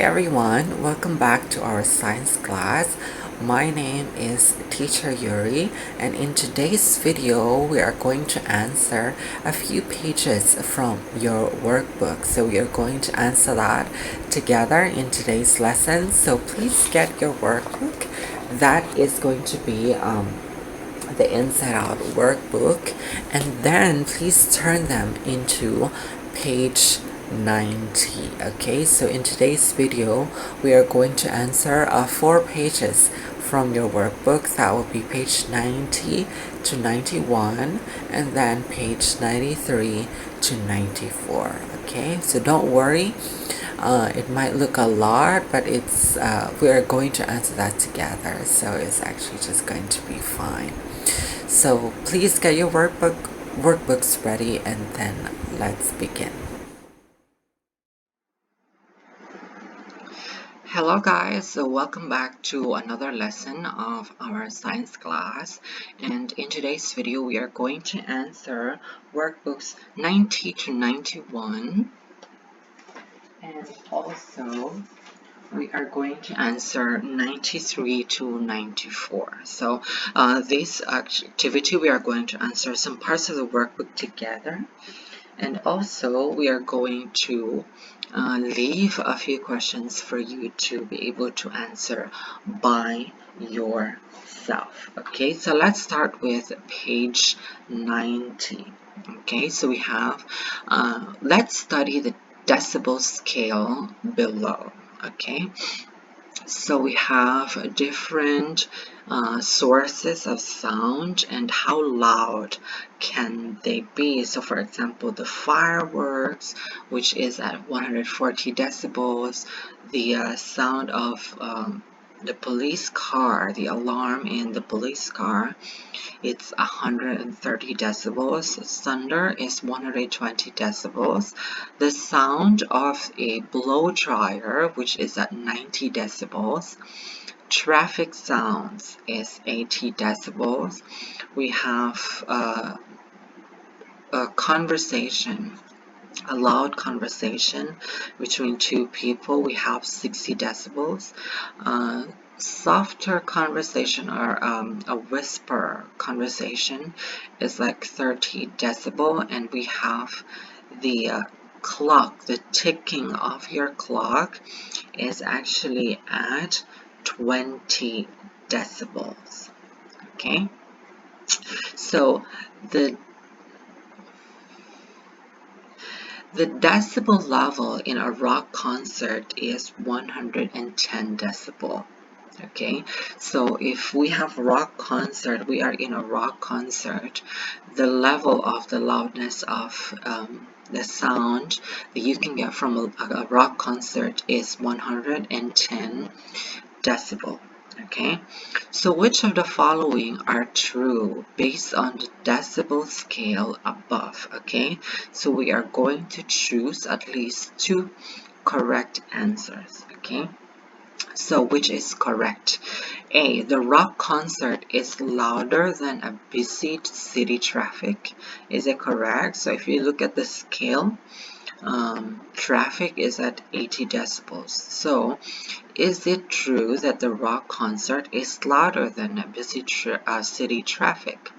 everyone, welcome back to our science class. My name is Teacher Yuri, and in today's video we are going to answer a few pages from your workbook. So we are going to answer that together in today's lesson. So please get your workbook. That is going to be the Inside Out workbook, and then please turn them into page 90. Okay, so in today's video we are going to answer 4 pages from your workbook. That will be page 90 to 91, and then page 93 to 94. Okay, so don't worry, it might look a lot, but it's we are going to answer that together, so it's actually just going to be fine. So please get your workbooks ready, and then let's begin. Hello guys, so welcome back to another lesson of our science class, and in today's video we are going to answer workbooks 90 to 91, and also we are going to answer 93 to 94. So this activity we are going to answer some parts of the workbook together, and also we are going to leave a few questions for you to be able to answer by yourself. Okay, so let's start with page 90. Okay, so we have let's study the decibel scale below. Okay, so we have different sources of sound and how loud can they be. So for example, the fireworks, which is at 140 decibels, the sound of the police car, the alarm in the police car, it's 130 decibels. Thunder is 120 decibels. The sound of a blow dryer, which is at 90 decibels. Traffic sounds is 80 decibels. We have a conversation, a loud conversation between two people. We have 60 decibels. Softer conversation, or a whisper conversation, is like 30 decibel, and we have the clock, the ticking of your clock is actually at 20 decibels. Okay, so the decibel level in a rock concert is 110 decibel. Okay, so if we have rock concert, we are in a rock concert, the level of the loudness of the sound that you can get from a rock concert is 110 decibel. Okay, so which of the following are true based on the decibel scale above? Okay, so we are going to choose at least 2 correct answers. Okay, so which is correct? A, the rock concert is louder than a busy city traffic. Is it correct? So if you look at the scale, traffic is at 80 decibels. So is it true that the rock concert is louder than a busy city traffic?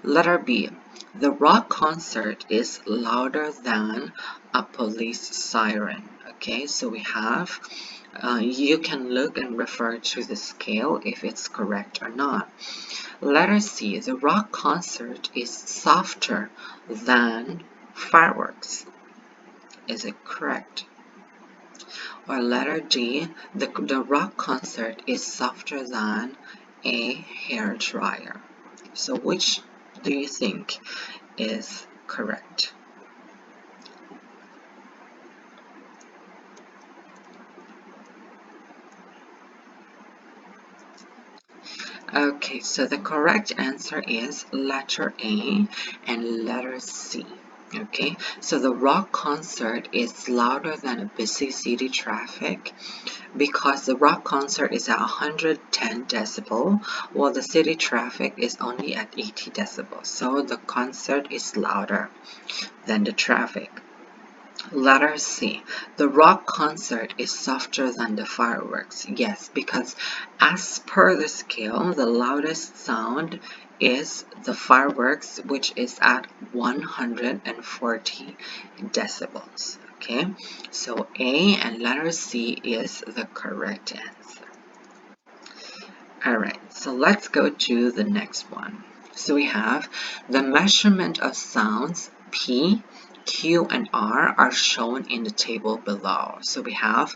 Letter B, the rock concert is louder than a police siren. Okay, so we have, you can look and refer to the scale if it's correct or not. Letter C, the rock concert is softer than fireworks. Is it correct? Or letter D, the rock concert is softer than a hair dryer. So which do you think is correct? Okay, so the correct answer is letter A and letter C. Okay, so the rock concert is louder than a busy city traffic because the rock concert is at 110 decibel, while the city traffic is only at 80 decibels. So the concert is louder than the traffic. Letter C. The rock concert is softer than the fireworks. Yes, because as per the scale, the loudest sound is the fireworks, which is at 140 decibels. Okay, so A and letter C is the correct answer. Alright, so let's go to the next one. So we have the measurement of sounds P, Q, and R are shown in the table below. So we have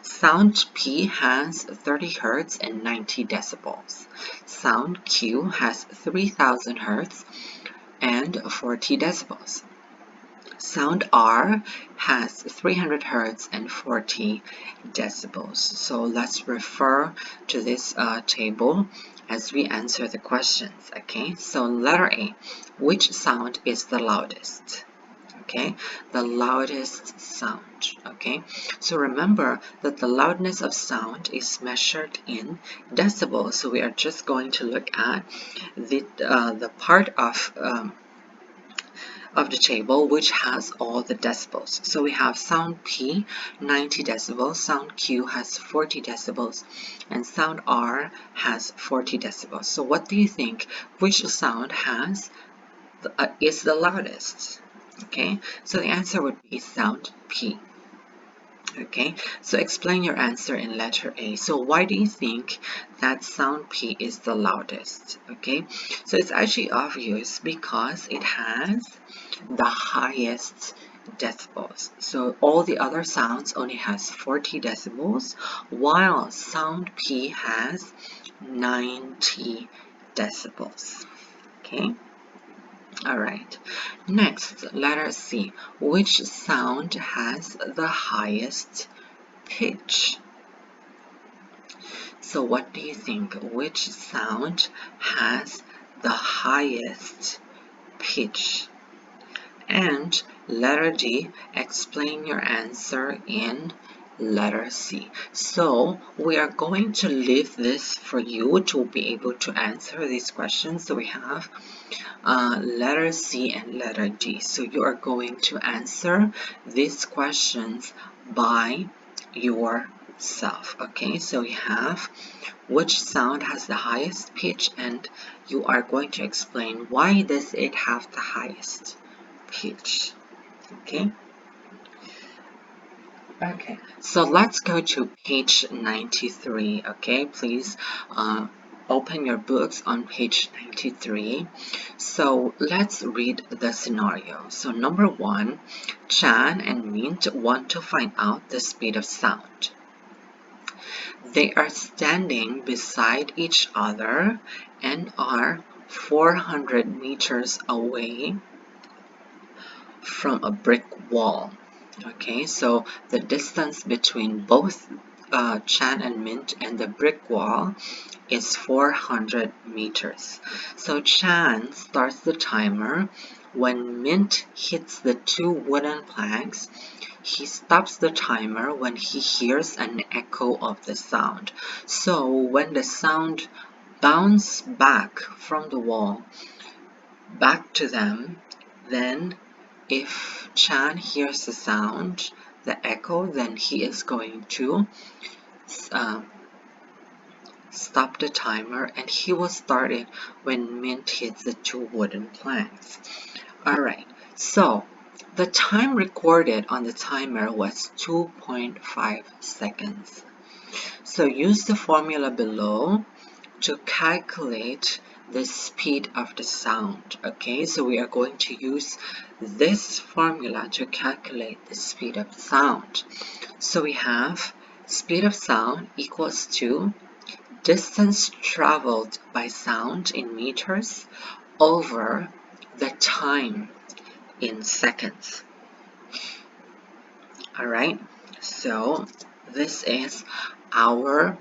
sound P has 30 Hertz and 90 decibels. Sound Q has 3000 Hertz and 40 decibels. Sound R has 300 Hertz and 40 decibels. So let's refer to this table as we answer the questions. Okay, so letter A, which sound is the loudest? Okay, the loudest sound. Okay, so remember that the loudness of sound is measured in decibels. So we are just going to look at the part of the table which has all the decibels. So we have sound P 90 decibels, sound Q has 40 decibels, and sound R has 40 decibels. So what do you think? Which sound is the loudest? Okay, so the answer would be sound P. Okay, so explain your answer in letter A. So why do you think that sound P is the loudest? Okay, so it's actually obvious because it has the highest decibels. So all the other sounds only has 40 decibels, while sound P has 90 decibels. Okay. Alright, next, letter C. Which sound has the highest pitch? So what do you think? Which sound has the highest pitch? And letter D, explain your answer in letter C. So we are going to leave this for you to be able to answer these questions. So we have letter C and letter D. So you are going to answer these questions by yourself. Okay, so we have which sound has the highest pitch, and you are going to explain why does it have the highest pitch. Okay. Okay, so let's go to page 93. Okay, please open your books on page 93. So let's read the scenario. So number one, Chan and Mint want to find out the speed of sound. They are standing beside each other and are 400 meters away from a brick wall. Okay, so the distance between both Chan and Mint and the brick wall is 400 meters. So Chan starts the timer. When Mint hits the two wooden planks, he stops the timer when he hears an echo of the sound. So when the sound bounces back from the wall back to them, then if Chan hears the sound, the echo, then he is going to stop the timer, and he will start it when Mint hits the two wooden planks. Alright, so the time recorded on the timer was 2.5 seconds. So use the formula below to calculate the speed of the sound. Okay, so we are going to use this formula to calculate the speed of the sound. So we have speed of sound equals to distance traveled by sound in meters over the time in seconds. Alright, so this is our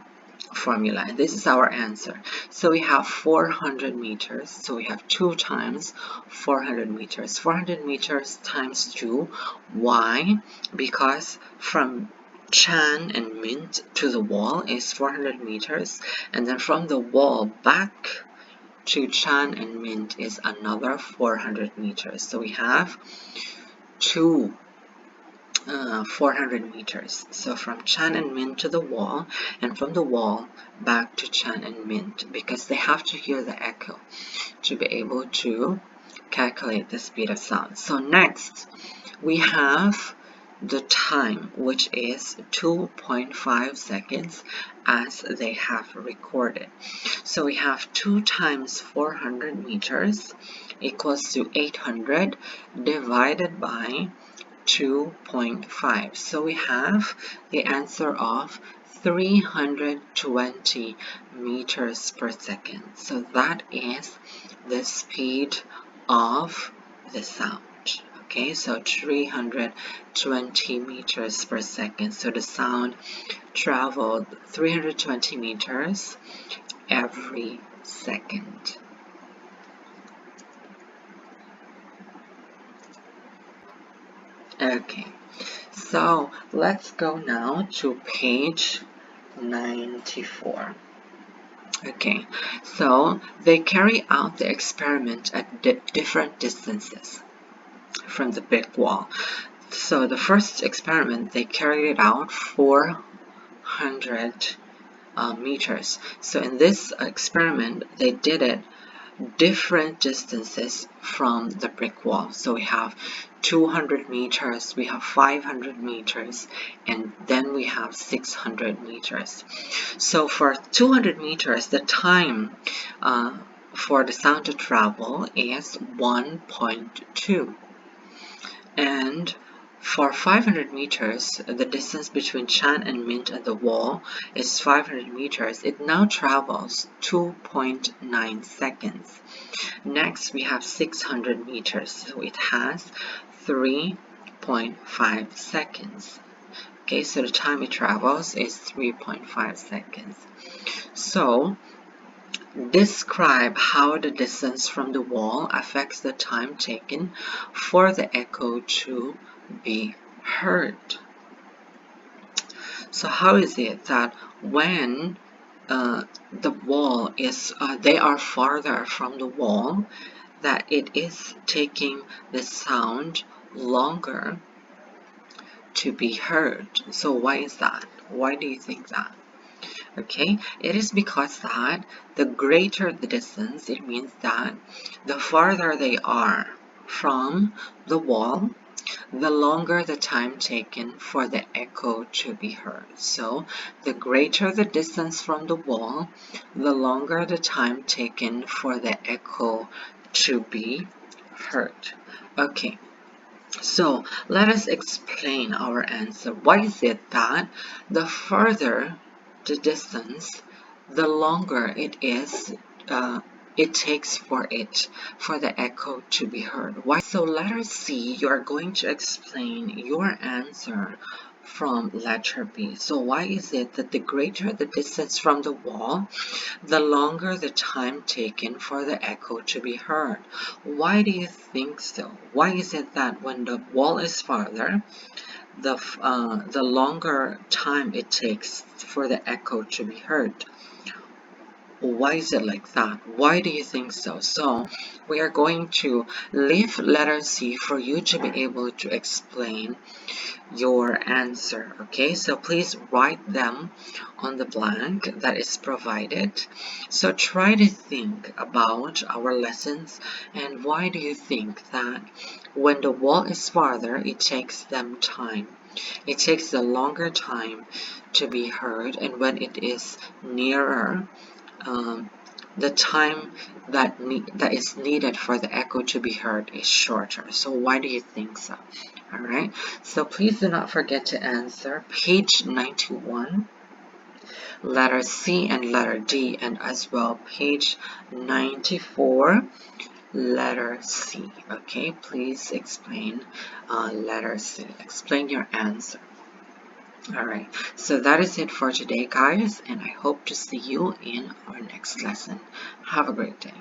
formula, and this is our answer. So we have 400 meters, so we have 2 times 400 meters. 400 meters times 2. Why? Because from Chan and Mint to the wall is 400 meters, and then from the wall back to Chan and Mint is another 400 meters. So we have 2 400 meters. So from Chan and Min to the wall, and from the wall back to Chan and Min, because they have to hear the echo to be able to calculate the speed of sound. So next we have the time, which is 2.5 seconds as they have recorded. So we have 2 times 400 meters equals to 800 divided by 2.5. So we have the answer of 320 meters per second. So that is the speed of the sound. Okay, so 320 meters per second. So the sound traveled 320 meters every second. Okay, so let's go now to page 94. Okay, so they carry out the experiment at different distances from the brick wall. So the first experiment, they carried it out 400 meters. So in this experiment, they did it different distances from the brick wall. So we have 200 meters, we have 500 meters, and then we have 600 meters. So for 200 meters, the time for the sound to travel is 1.2. And for 500 meters, the distance between Chan and Mint and the wall is 500 meters. It now travels 2.9 seconds. Next, we have 600 meters. So it has 3.5 seconds. Okay, so the time it travels is 3.5 seconds. So describe how the distance from the wall affects the time taken for the echo to be heard. So how is it that when the wall is, they are farther from the wall, that it is taking the sound longer to be heard? So why is that? Why do you think that? Okay, it is because that the greater the distance, it means that the farther they are from the wall, the longer the time taken for the echo to be heard. So the greater the distance from the wall, the longer the time taken for the echo to be heard. Okay, so let us explain our answer. Why is it that the further the distance, the longer it is, it takes for the echo to be heard? Why? So letter C, you are going to explain your answer from letter B. So why is it that the greater the distance from the wall, the longer the time taken for the echo to be heard? Why do you think so? Why is it that when the wall is farther, the longer time it takes for the echo to be heard? Why is it like that? Why do you think so? So we are going to leave letter C for you to be able to explain your answer. Okay, so please write them on the blank that is provided. So try to think about our lessons, and why do you think that when the wall is farther, it takes them time? It takes a longer time to be heard, and when it is nearer, the time that is needed for the echo to be heard is shorter. So why do you think so? All right, so please do not forget to answer page 91, letter C and letter D, and as well page 94, letter C. Okay, please explain letter C. Explain your answer. Alright, so that is it for today, guys, and I hope to see you in our next lesson. Have a great day.